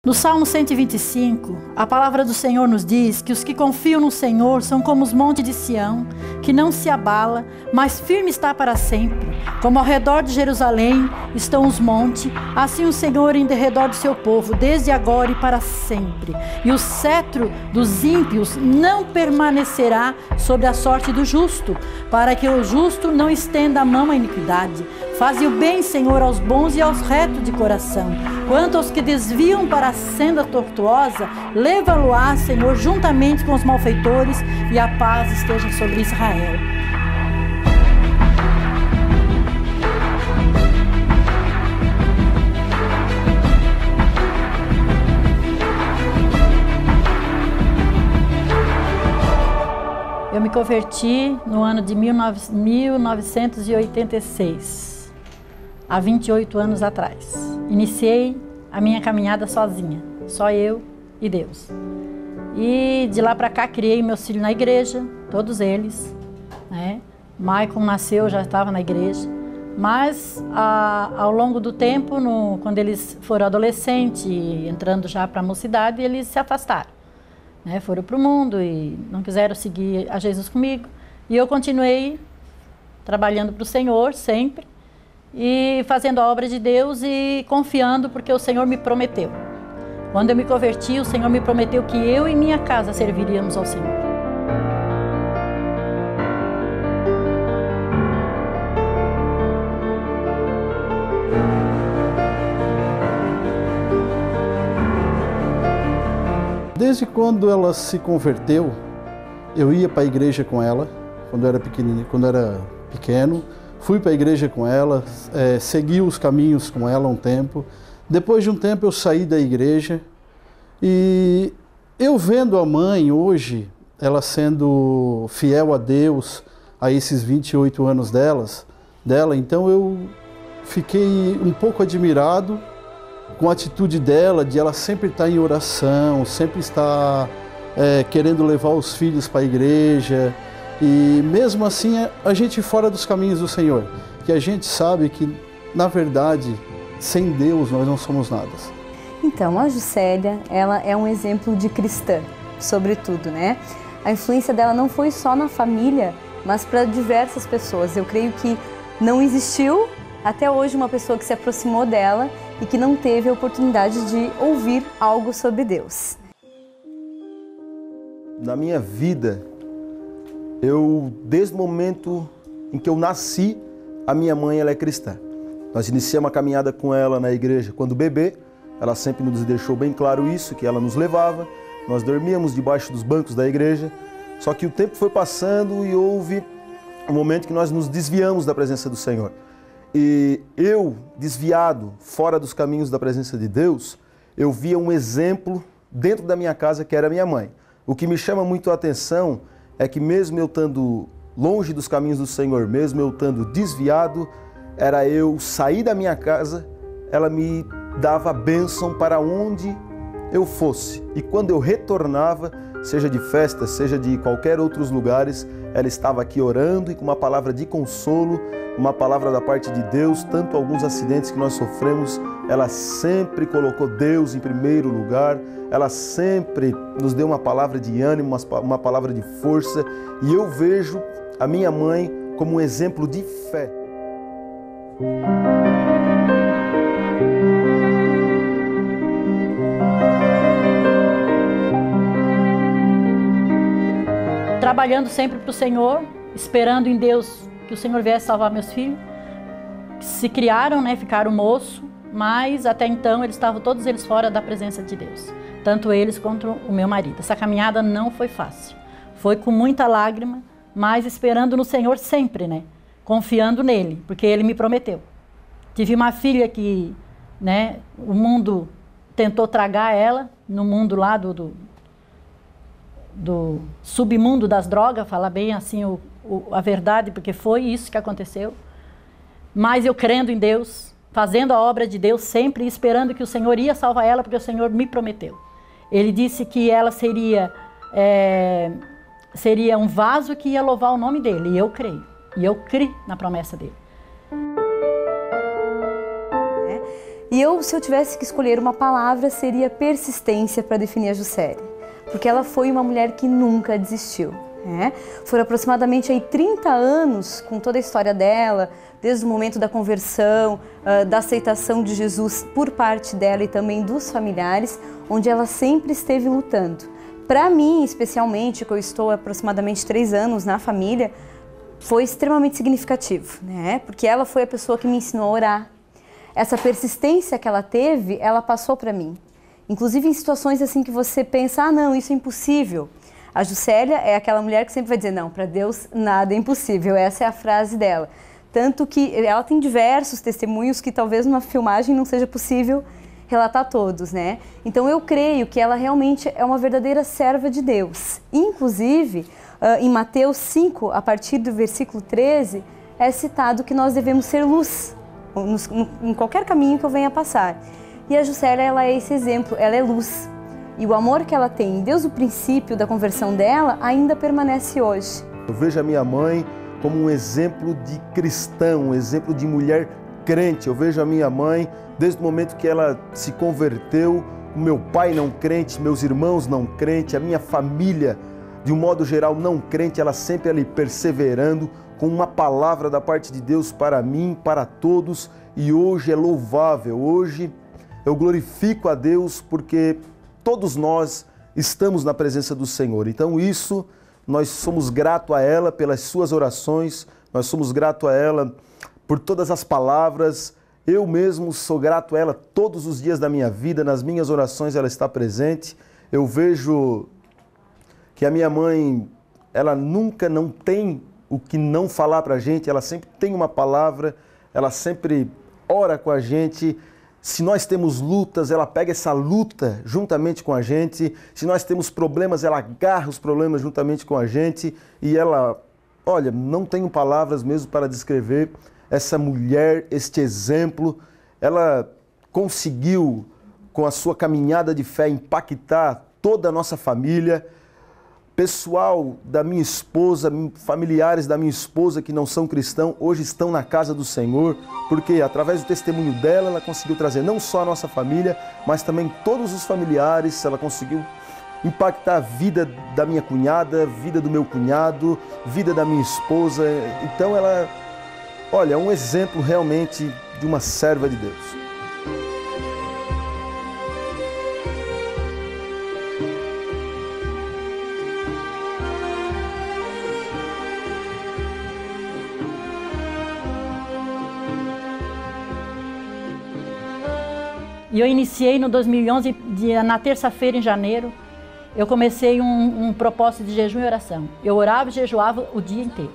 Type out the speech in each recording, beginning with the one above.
No Salmo 125, a palavra do Senhor nos diz que os que confiam no Senhor são como os montes de Sião, que não se abala, mas firme está para sempre. Como ao redor de Jerusalém estão os montes, assim o Senhor em derredor do seu povo, desde agora e para sempre. E o cetro dos ímpios não permanecerá sobre a sorte do justo, para que o justo não estenda a mão à iniquidade. Faze o bem, Senhor, aos bons e aos retos de coração. Quanto aos que desviam para a senda tortuosa, leva-lo-á, Senhor, juntamente com os malfeitores, e a paz esteja sobre Israel. Eu me converti no ano de 1986. Há 28 anos atrás. Iniciei a minha caminhada sozinha, só eu e Deus. E de lá para cá criei meus filhos na igreja, todos eles, né? Maicon nasceu, já estava na igreja. Mas ao longo do tempo, quando eles foram adolescentes, entrando já para a mocidade, eles se afastaram, né? Foram para o mundo e não quiseram seguir a Jesus comigo. E eu continuei trabalhando para o Senhor sempre, e fazendo a obra de Deus e confiando, porque o Senhor me prometeu. Quando eu me converti, o Senhor me prometeu que eu e minha casa serviríamos ao Senhor. Desde quando ela se converteu, eu ia para a igreja com ela, quando era pequeno. Fui para a igreja com ela, segui os caminhos com ela um tempo. Depois de um tempo eu saí da igreja e eu vendo a mãe hoje, ela sendo fiel a Deus a esses 28 anos dela, então eu fiquei um pouco admirado com a atitude dela, de ela sempre estar em oração, sempre estar querendo levar os filhos para a igreja. E mesmo assim, a gente fora dos caminhos do Senhor, que a gente sabe que, na verdade, sem Deus nós não somos nada. Então, a Juscelia, ela é um exemplo de cristã, sobretudo, né? A influência dela não foi só na família, mas para diversas pessoas. Eu creio que não existiu até hoje uma pessoa que se aproximou dela e que não teve a oportunidade de ouvir algo sobre Deus. Na minha vida, desde o momento em que eu nasci, a minha mãe ela é cristã. Nós iniciamos a caminhada com ela na igreja quando bebê. Ela sempre nos deixou bem claro isso, que ela nos levava. Nós dormíamos debaixo dos bancos da igreja. Só que o tempo foi passando e houve um momento que nós nos desviamos da presença do Senhor. E eu, desviado, fora dos caminhos da presença de Deus, eu via um exemplo dentro da minha casa que era minha mãe. O que me chama muito a atenção é que mesmo eu estando longe dos caminhos do Senhor, mesmo eu estando desviado, era eu sair da minha casa, ela me dava bênção para onde eu fosse. E quando eu retornava, seja de festa, seja de qualquer outros lugares, ela estava aqui orando e com uma palavra de consolo, uma palavra da parte de Deus. Tanto alguns acidentes que nós sofremos, ela sempre colocou Deus em primeiro lugar, ela sempre nos deu uma palavra de ânimo, uma palavra de força, e eu vejo a minha mãe como um exemplo de fé. Trabalhando sempre para o Senhor, esperando em Deus que o Senhor viesse salvar meus filhos. Se criaram, né, ficaram moço, mas até então todos eles fora da presença de Deus. Tanto eles quanto o meu marido. Essa caminhada não foi fácil. Foi com muita lágrima, mas esperando no Senhor sempre, né? Confiando nele, porque ele me prometeu. Tive uma filha que, né, o mundo tentou tragar ela, no mundo lá do submundo das drogas, falar bem assim a verdade, porque foi isso que aconteceu. Mas eu crendo em Deus, fazendo a obra de Deus sempre, esperando que o Senhor ia salvar ela, porque o Senhor me prometeu. Ele disse que ela seria um vaso que ia louvar o nome dele, e eu creio. E eu criei na promessa dele. E se eu tivesse que escolher uma palavra, seria persistência para definir a Juscelia, porque ela foi uma mulher que nunca desistiu. Foram aproximadamente aí 30 anos com toda a história dela, desde o momento da conversão, da aceitação de Jesus por parte dela e também dos familiares, onde ela sempre esteve lutando. Para mim, especialmente, que eu estou há aproximadamente 3 anos na família, foi extremamente significativo, porque ela foi a pessoa que me ensinou a orar. Essa persistência que ela teve, ela passou para mim. Inclusive em situações assim que você pensa, ah não, isso é impossível. A Juscelia é aquela mulher que sempre vai dizer, não, para Deus nada é impossível, essa é a frase dela. Tanto que ela tem diversos testemunhos que talvez numa filmagem não seja possível relatar todos, Então eu creio que ela realmente é uma verdadeira serva de Deus. Inclusive, em Mateus 5, a partir do versículo 13, é citado que nós devemos ser luz em qualquer caminho que eu venha passar. E a Juscelia, ela é esse exemplo, ela é luz. E o amor que ela tem desde o princípio da conversão dela ainda permanece hoje. Eu vejo a minha mãe como um exemplo de cristão, um exemplo de mulher crente. Eu vejo a minha mãe desde o momento que ela se converteu, o meu pai não crente, meus irmãos não crente, a minha família, de um modo geral, não crente, ela sempre ali perseverando com uma palavra da parte de Deus para mim, para todos. E hoje é louvável, hoje eu glorifico a Deus porque todos nós estamos na presença do Senhor. Então isso, nós somos gratos a ela pelas suas orações, nós somos gratos a ela por todas as palavras. Eu mesmo sou grato a ela todos os dias da minha vida, nas minhas orações ela está presente. Eu vejo que a minha mãe, ela nunca não tem o que não falar para a gente, ela sempre tem uma palavra, ela sempre ora com a gente. Se nós temos lutas, ela pega essa luta juntamente com a gente. Se nós temos problemas, ela agarra os problemas juntamente com a gente. E ela, olha, não tenho palavras mesmo para descrever essa mulher, este exemplo. Ela conseguiu, com a sua caminhada de fé, impactar toda a nossa família. Pessoal da minha esposa, familiares da minha esposa que não são cristãos, hoje estão na casa do Senhor, porque através do testemunho dela, ela conseguiu trazer não só a nossa família, mas também todos os familiares. Ela conseguiu impactar a vida da minha cunhada, vida do meu cunhado, vida da minha esposa. Então ela, olha, é um exemplo realmente de uma serva de Deus. E eu iniciei no 2011, na terça-feira em janeiro, eu comecei um propósito de jejum e oração. Eu orava e jejuava o dia inteiro.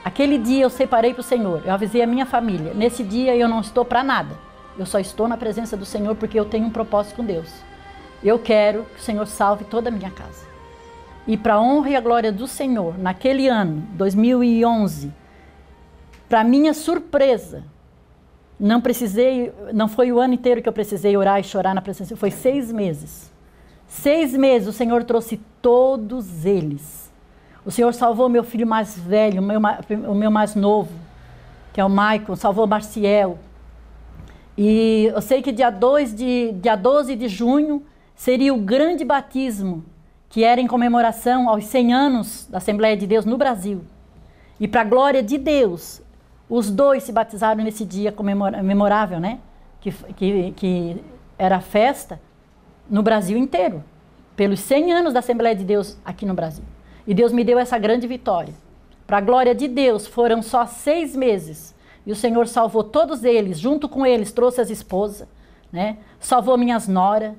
Aquele dia eu separei para o Senhor, eu avisei a minha família. Nesse dia eu não estou para nada, eu só estou na presença do Senhor porque eu tenho um propósito com Deus. Eu quero que o Senhor salve toda a minha casa. E para a honra e a glória do Senhor, naquele ano, 2011, para minha surpresa, não foi o ano inteiro que eu precisei orar e chorar na presença, foi 6 meses. 6 meses o Senhor trouxe todos eles. O Senhor salvou meu filho mais velho, o meu mais novo, que é o Maicon, salvou Marciel. E eu sei que dia 12 de junho seria o grande batismo, que era em comemoração aos 100 anos da Assembleia de Deus no Brasil. E para a glória de Deus, os 2 se batizaram nesse dia memorável, que era a festa no Brasil inteiro, pelos 100 anos da Assembleia de Deus aqui no Brasil. E Deus me deu essa grande vitória. Para a glória de Deus, foram só 6 meses. E o Senhor salvou todos eles, junto com eles trouxe as esposas, salvou minhas noras,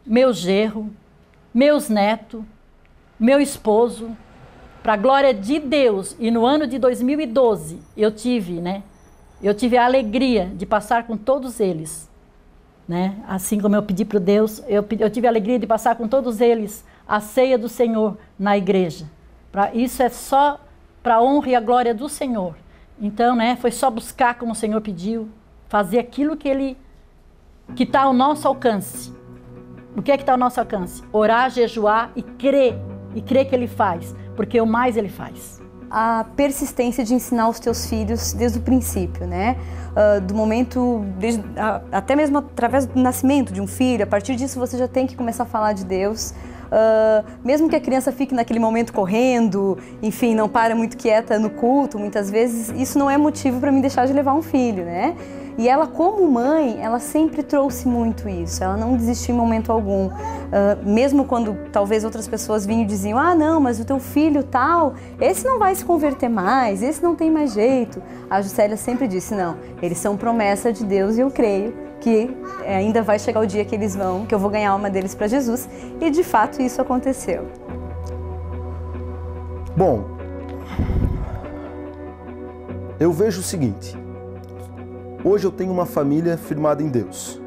meu genro, meus netos, meu esposo. Para a glória de Deus, e no ano de 2012, eu tive a alegria de passar com todos eles, assim como eu pedi para Deus, eu tive a alegria de passar com todos eles a ceia do Senhor na igreja. Isso é só para a honra e a glória do Senhor. Então, foi só buscar como o Senhor pediu, fazer aquilo que está ao nosso alcance. O que é que está ao nosso alcance? Orar, jejuar e crer que Ele faz. Porque o mais Ele faz. a persistência de ensinar os teus filhos desde o princípio, né? Do momento, até mesmo através do nascimento de um filho, a partir disso você já tem que começar a falar de Deus. Mesmo que a criança fique naquele momento correndo, enfim, não para muito quieta no culto, muitas vezes isso não é motivo para mim deixar de levar um filho, né? E ela, como mãe, ela sempre trouxe muito isso, ela não desistiu em momento algum. Mesmo quando talvez outras pessoas vinham e diziam, ah não, mas o teu filho tal, esse não vai se converter mais, esse não tem mais jeito. A Juscelia sempre disse, não, eles são promessa de Deus e eu creio que ainda vai chegar o dia que eu vou ganhar a alma deles para Jesus. E de fato isso aconteceu. Bom, eu vejo o seguinte, hoje eu tenho uma família firmada em Deus.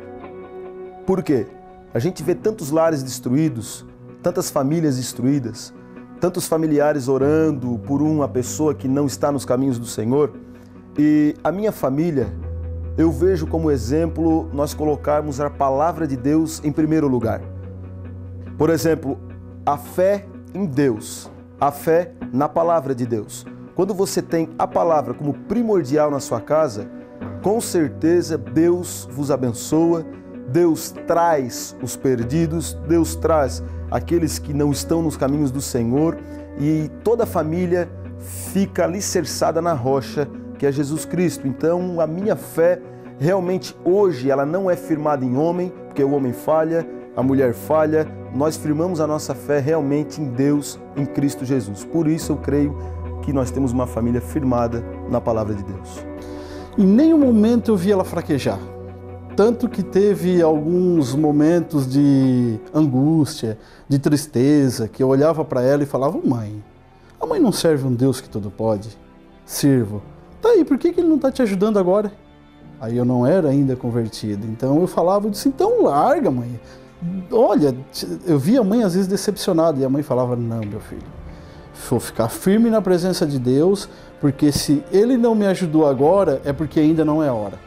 Por quê? A gente vê tantos lares destruídos, tantas famílias destruídas, tantos familiares orando por uma pessoa que não está nos caminhos do Senhor. E a minha família, eu vejo como exemplo nós colocarmos a palavra de Deus em primeiro lugar. Por exemplo, a fé em Deus, a fé na palavra de Deus. Quando você tem a palavra como primordial na sua casa, com certeza Deus vos abençoa, Deus traz os perdidos, Deus traz aqueles que não estão nos caminhos do Senhor e toda a família fica alicerçada na rocha que é Jesus Cristo. Então a minha fé realmente hoje ela não é firmada em homem, porque o homem falha, a mulher falha, nós firmamos a nossa fé realmente em Deus, em Cristo Jesus. Por isso eu creio que nós temos uma família firmada na palavra de Deus. Em nenhum momento eu vi ela fraquejar. Tanto que teve alguns momentos de angústia, de tristeza, que eu olhava para ela e falava, mãe, a mãe não serve um Deus que tudo pode? Sirvo. Tá aí, por que ele não está te ajudando agora? Aí eu não era ainda convertido, então eu falava, eu disse, então larga, mãe. Olha, eu via a mãe às vezes decepcionada, e a mãe falava, não, meu filho, vou ficar firme na presença de Deus, porque se Ele não me ajudou agora, é porque ainda não é hora.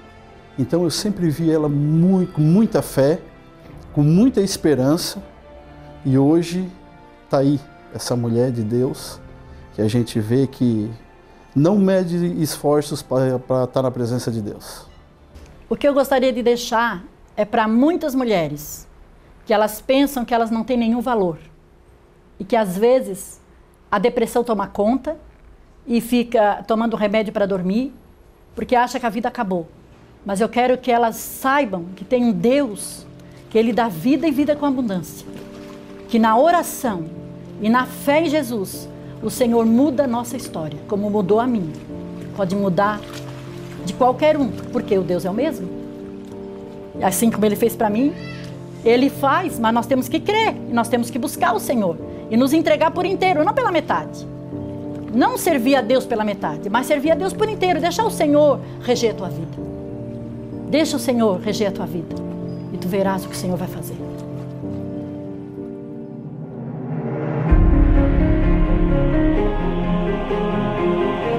Então eu sempre vi ela com muita fé, com muita esperança, e hoje está aí essa mulher de Deus, que a gente vê que não mede esforços para estar na presença de Deus. O que eu gostaria de deixar é para muitas mulheres, que elas pensam que elas não têm nenhum valor, e que às vezes a depressão toma conta e fica tomando remédio para dormir, porque acha que a vida acabou. Mas eu quero que elas saibam que tem um Deus, que Ele dá vida e vida com abundância. Que na oração e na fé em Jesus, o Senhor muda a nossa história, como mudou a minha. Pode mudar de qualquer um, porque o Deus é o mesmo. Assim como Ele fez para mim, Ele faz, mas nós temos que crer, e nós temos que buscar o Senhor, e nos entregar por inteiro, não pela metade. Não servir a Deus pela metade, mas servir a Deus por inteiro, deixar o Senhor reger a tua vida. Deixa o Senhor reger a tua vida e tu verás o que o Senhor vai fazer.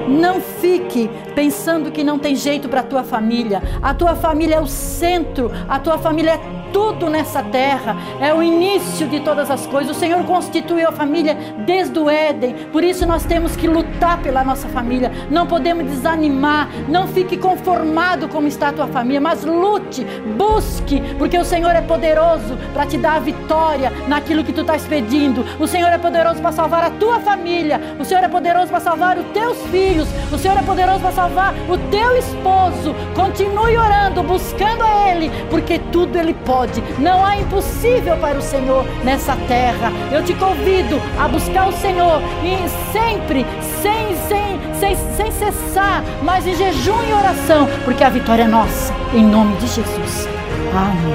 Não fique pensando que não tem jeito para a tua família. A tua família é o centro, a tua família é tudo nessa terra, é o início de todas as coisas. O Senhor constituiu a família desde o Éden, por isso nós temos que lutar pela nossa família, não podemos desanimar, não fique conformado como está a tua família, mas lute, busque, porque o Senhor é poderoso para te dar a vitória naquilo que tu estás pedindo. O Senhor é poderoso para salvar a tua família, o Senhor é poderoso para salvar os teus filhos, o Senhor é poderoso para salvar o teu esposo. Continue orando, buscando a Ele, porque tudo Ele pode. Não há impossível para o Senhor nessa terra. Eu te convido a buscar o Senhor e sempre, sem cessar, mas em jejum e oração, porque a vitória é nossa, em nome de Jesus. Amém.